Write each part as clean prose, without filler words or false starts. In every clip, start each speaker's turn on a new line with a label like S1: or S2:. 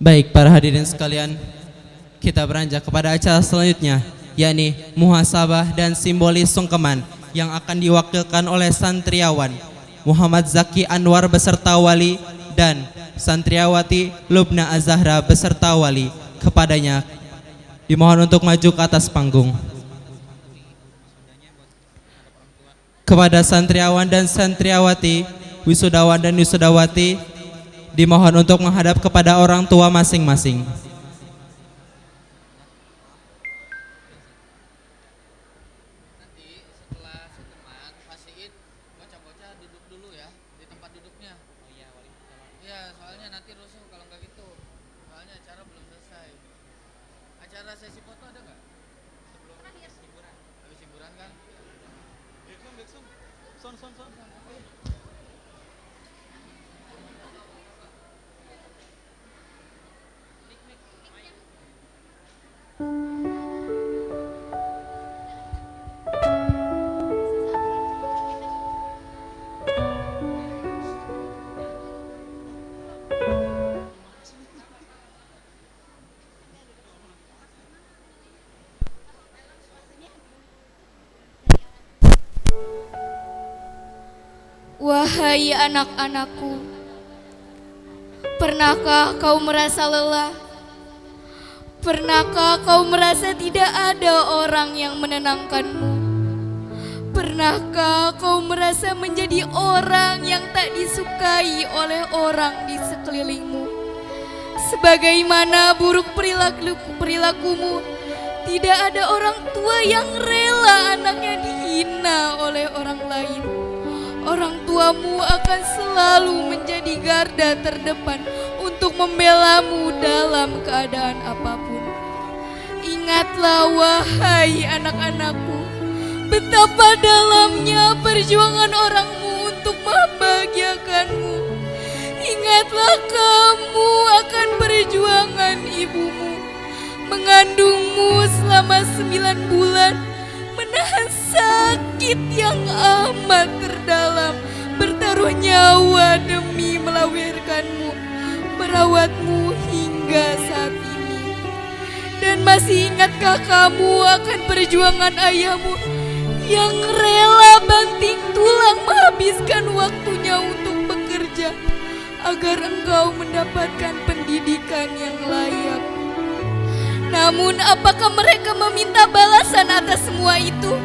S1: Baik para hadirin sekalian, kita beranjak kepada acara selanjutnya, yakni muhasabah dan simbolis sungkeman yang akan diwakilkan oleh santriawan Muhammad Zaki Anwar beserta wali dan santriawati Lubna Azahra beserta wali. Kepadanya dimohon untuk maju ke atas panggung. Kepada santriawan dan santriawati, wisudawan dan wisudawati, dimohon untuk menghadap kepada orang tua masing-masing.
S2: Nanti setelah sungkeman pastiin bocah-bocah duduk dulu ya di tempat duduknya. Oh iya, wali. Iya, soalnya nanti rusuh kalau nggak gitu. Soalnya acara belum selesai. Acara sesi foto ada nggak? Sebelum hiburan. Habis hiburan kan? Son.
S3: Wahai anak-anakku, pernahkah kau merasa lelah? Pernahkah kau merasa tidak ada orang yang menenangkanmu? Pernahkah kau merasa menjadi orang yang tak disukai oleh orang di sekelilingmu? Sebagaimana buruk perilakumu, tidak ada orang tua yang rela anaknya dihina oleh orang lain. Orang tuamu akan selalu menjadi garda terdepan untuk membelamu dalam keadaan apapun. Ingatlah wahai anak-anakku, betapa dalamnya perjuangan orangmu untuk membahagiakanmu. Ingatlah kamu akan perjuangan ibumu, mengandungmu selama 9 bulan, menahan sakit yang amat terdalam, bertaruh nyawa demi melahirkanmu, merawatmu hingga saat ini. Dan masih ingatkah kamu akan perjuangan ayahmu yang rela banting tulang menghabiskan waktunya untuk bekerja agar engkau mendapatkan pendidikan yang layak? Namun apakah mereka meminta balasan atas semua itu?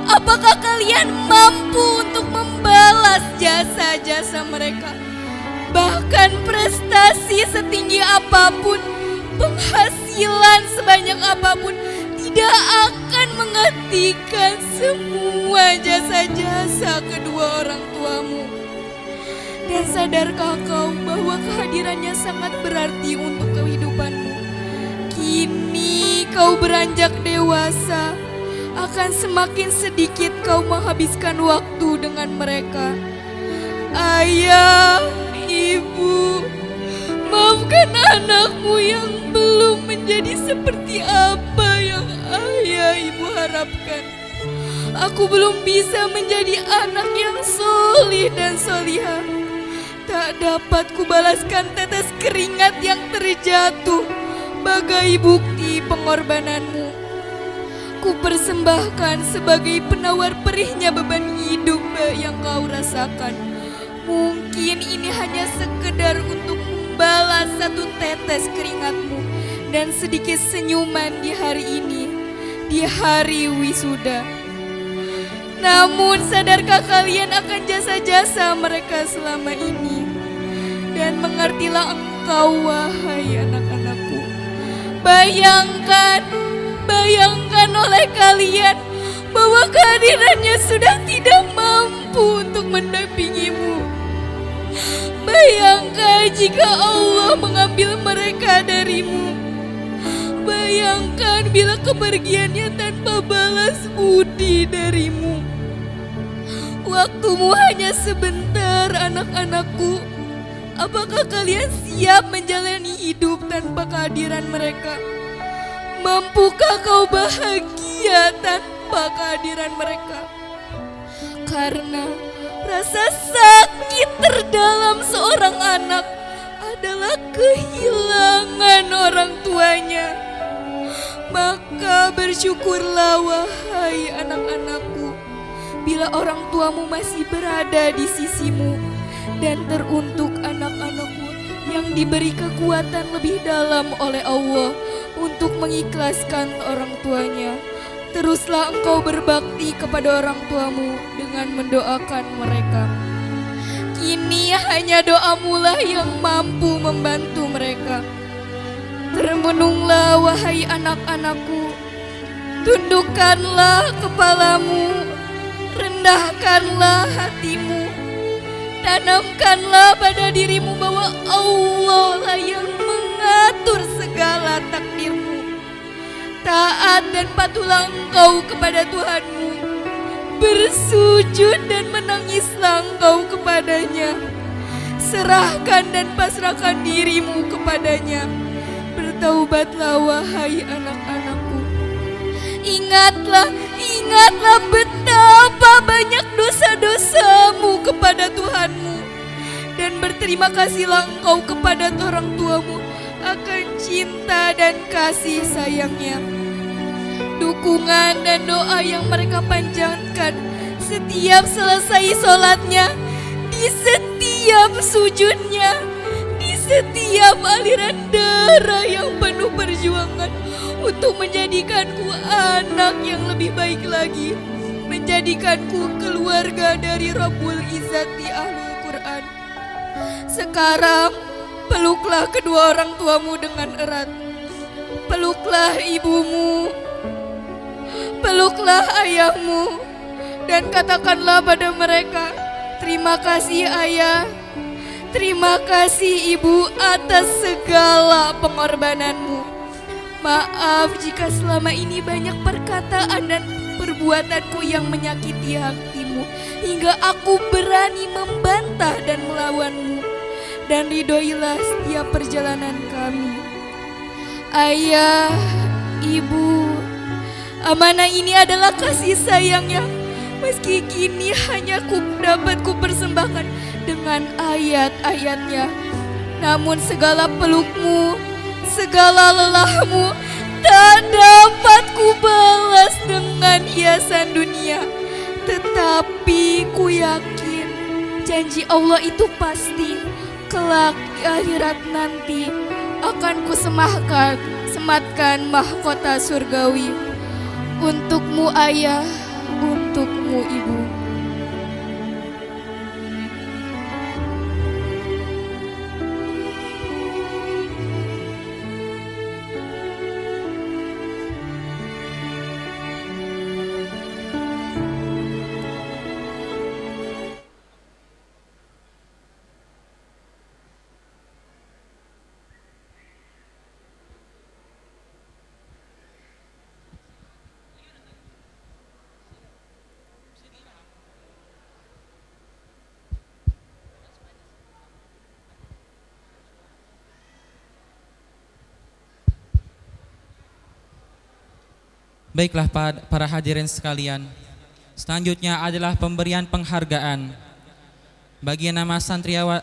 S3: Apakah kalian mampu untuk membalas jasa-jasa mereka? Bahkan prestasi setinggi apapun, penghasilan sebanyak apapun tidak akan menggantikan semua jasa-jasa kedua orang tuamu. Dan sadarkah kau bahwa kehadirannya sangat berarti untuk kehidupanmu? Kini kau beranjak dewasa, akan semakin sedikit kau menghabiskan waktu dengan mereka. Ayah, ibu, maafkan anakmu yang belum menjadi seperti apa yang ayah ibu harapkan. Aku belum bisa menjadi anak yang solih dan solihah. Tak dapat kubalaskan tetes keringat yang terjatuh bagai bukti pengorbananmu. Ku persembahkan sebagai penawar perihnya beban hidup yang kau rasakan. Mungkin ini hanya sekedar untuk membalas satu tetes keringatmu dan sedikit senyuman di hari ini, di hari wisuda. Namun sadarkah kalian akan jasa-jasa mereka selama ini? Dan mengertilah engkau wahai anak-anakku, Bayangkan oleh kalian bahwa kehadirannya sudah tidak mampu untuk mendampingimu. Bayangkan jika Allah mengambil mereka darimu. Bayangkan bila kepergiannya tanpa balas budi darimu. Waktumu hanya sebentar, anak-anakku. Apakah kalian siap menjalani hidup tanpa kehadiran mereka? Mampukah kau bahagia tanpa kehadiran mereka? Karena rasa sakit terdalam seorang anak adalah kehilangan orang tuanya. Maka bersyukurlah wahai anak-anakku, bila orang tuamu masih berada di sisimu, dan teruntuk anak-anakku yang diberi kekuatan lebih dalam oleh Allah untuk mengikhlaskan orang tuanya. Teruslah engkau berbakti kepada orang tuamu dengan mendoakan mereka. Kini hanya doamulah yang mampu membantu mereka. Termenunglah wahai anak-anakku, tundukkanlah kepalamu, rendahkanlah hatimu, tanamkanlah pada dirimu bahwa Allah lah yang mengatur segala takdirmu. Taat dan patuhlah engkau kepada Tuhanmu, bersujud dan menangislah engkau kepadanya. Serahkan dan pasrahkan dirimu kepadanya. Bertaubatlah wahai anak-anakku. Ingatlah betapa banyak dosa-dosamu kepada Tuhanmu. Dan berterima kasihlah engkau kepada orang tuamu akan cinta dan kasih sayangnya. Dukungan dan doa yang mereka panjatkan setiap selesai sholatnya, di setiap sujudnya, di setiap aliran darah yang penuh perjuangan untuk menjadikanku anak yang lebih baik lagi, menjadikanku keluarga dari Rabbul Izzati Ahlul Quran. Sekarang peluklah kedua orang tuamu dengan erat. Peluklah ibumu, peluklah ayahmu, dan katakanlah pada mereka, terima kasih ayah, terima kasih ibu atas segala pengorbananmu. Maaf jika selama ini banyak perkataan dan perbuatanku yang menyakiti hatimu, hingga aku berani membantah dan melawanmu. Dan ridhoilah setiap perjalanan kami. Ayah, ibu, amanah ini adalah kasih sayang yang meski kini hanya dapat kupersembahkan dengan ayat-ayatnya. Namun segala pelukmu, segala lelahmu tak dapat kubalas dengan hiasan dunia. Tetapi ku yakin janji Allah itu pasti. Kelak di akhirat nanti akan sematkan mahkota surgawi. Untukmu ayah, untukmu ibu.
S1: Baiklah para hadirin sekalian, selanjutnya adalah pemberian penghargaan. Bagi nama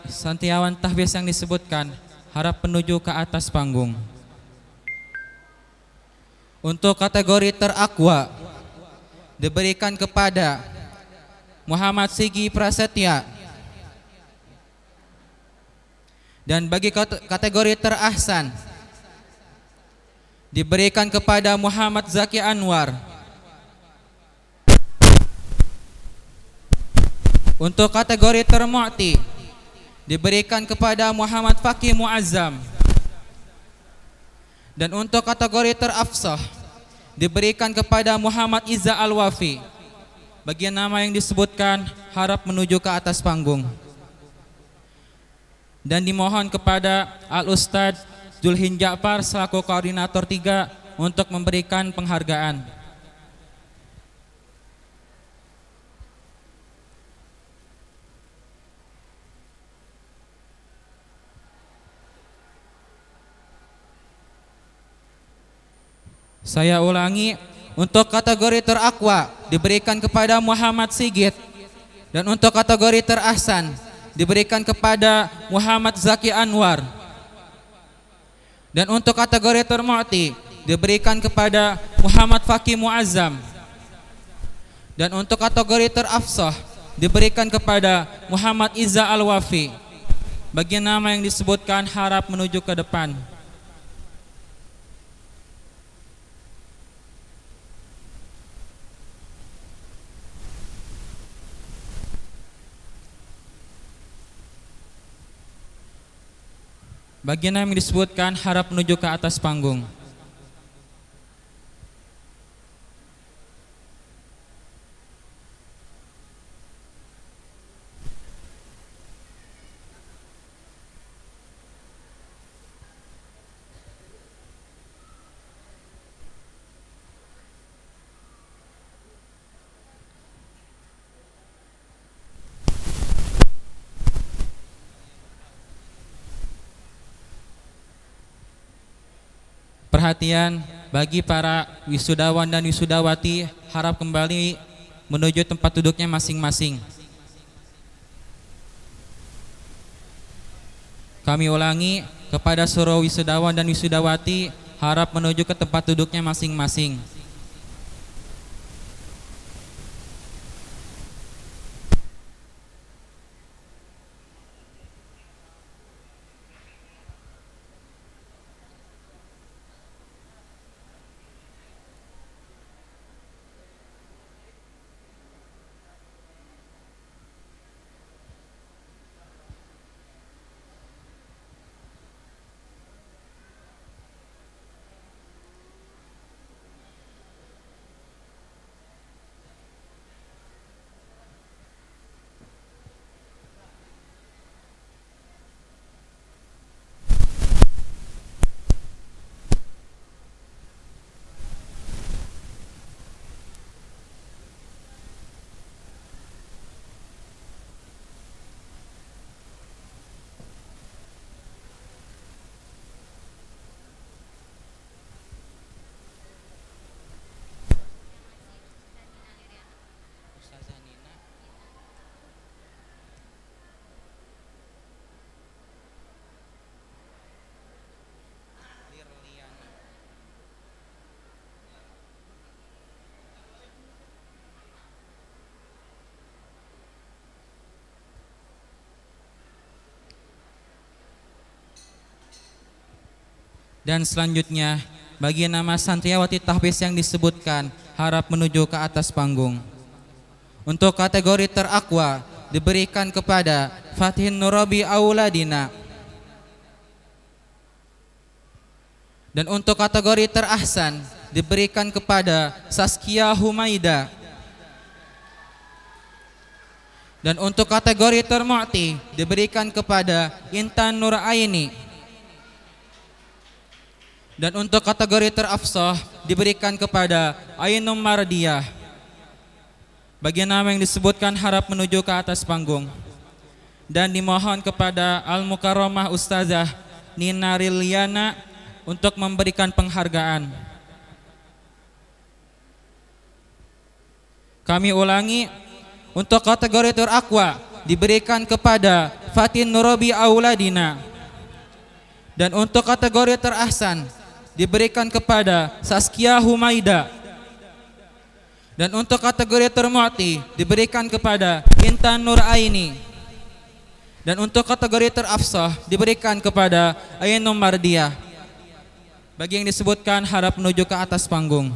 S1: santriawan tahfiz yang disebutkan, harap menuju ke atas panggung. Untuk kategori terakwa diberikan kepada Muhammad Sigi Prasetya. Dan bagi kategori terahsan diberikan kepada Muhammad Zaki Anwar. Untuk kategori termu'ti diberikan kepada Muhammad Fakih Muazzam. Dan untuk kategori terafsah diberikan kepada Muhammad Iza Al-Wafi. Bagian nama yang disebutkan harap menuju ke atas panggung. Dan dimohon kepada Al-Ustadz Julhin Ja'far selaku koordinator 3 untuk memberikan penghargaan. Saya ulangi, untuk kategori terakwa diberikan kepada Muhammad Sigit, dan untuk kategori terahsan diberikan kepada Muhammad Zaki Anwar.
S4: Dan untuk kategori termu'ti diberikan kepada Muhammad Fakih Muazzam. Dan untuk kategori terafsah diberikan kepada Muhammad Iza Al-Wafi. Bagi nama yang disebutkan harap menuju ke depan. Bagi nama yang disebutkan harap menuju ke atas panggung. Perhatian bagi para wisudawan dan wisudawati, harap kembali menuju tempat duduknya masing-masing. Kami ulangi, kepada seluruh wisudawan dan wisudawati, harap menuju ke tempat duduknya masing-masing. Dan selanjutnya, bagi nama santriawati tahfiz yang disebutkan, harap menuju ke atas panggung. Untuk kategori terakwa diberikan kepada Fatihin Nurabi Auladina. Dan untuk kategori terahsan diberikan kepada Saskia Humaida. Dan untuk kategori termu'ti diberikan kepada Intan Nur Aini. Dan untuk kategori terafsah diberikan kepada Ainum Mardiyah. Bagi nama yang disebutkan harap menuju ke atas panggung. Dan dimohon kepada Al-Mukarramah Ustazah Nina Riliana untuk memberikan penghargaan. Kami ulangi, untuk kategori terakwa diberikan kepada Fatin Nurabi Auladina. Dan untuk kategori terahsan diberikan kepada Saskia Humaida. Dan untuk kategori termu'ti diberikan kepada Intan Nur Aini. Dan untuk kategori terafsah diberikan kepada Ainum Mardiyah. Bagi yang disebutkan harap menuju ke atas panggung.